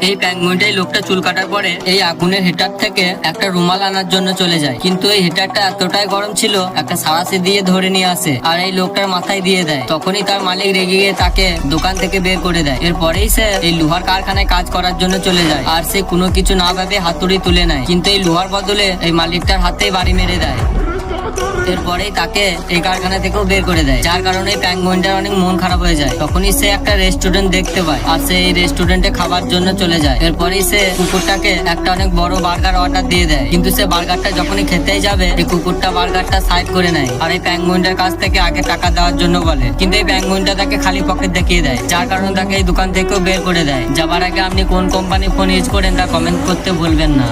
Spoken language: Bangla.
এই পেঙ্গুইনটাই লোকটা চুল কাটার পরে এই আগুনের হিটার থেকে একটা রুমাল আনার জন্য চলে যায়, কিন্তু এই হিটারটা এতটাই গরম ছিল একটা সারাসি দিয়ে ধরে নিয়ে আসে আর এই লোকটার মাথায় দিয়ে দেয়। তখনই তার মালিক রেগে গিয়ে তাকে দোকান থেকে বের করে দেয়। এরপরেই সে এই লোহার কারখানায় কাজ করার জন্য চলে যায় আর সে কোনো কিছু না ভেবে হাতুড়ি তুলে নেয়, কিন্তু এই লোহার বদলে এই মালিকটার হাতেই বাড়ি মেরে দেয়। এরপরেই তাকে এই কারখানা থেকেও বের করে দেয়, যার কারণে পেঙ্গুইনটার অনেক মন খারাপ হয়ে যায়। তখনই সে একটা রেস্টুরেন্ট দেখতে পায় আর সে এই রেস্টুরেন্টে খাবার জন্য চলে যায়। এরপরেই সে কুকুরটাকে একটা অনেক বড় বার্গার অর্ডার দিয়ে দেয়, কিন্তু সে বার্গারটা যখনই খেতেই যাবে এই কুকুরটা বার্গারটা সাইড করে নেয় আর এই পেঙ্গুইনটার কাছ থেকে আগে টাকা দেওয়ার জন্য বলে, কিন্তু এই পেঙ্গুইনটা তাকে খালি পকেট দেখিয়ে দেয়, যার কারণে তাকে এই দোকান থেকেও বের করে দেয়। যাবার আগে আপনি কোন কোম্পানি ফোন ইউজ করেন তা কমেন্ট করতে ভুলবেন না।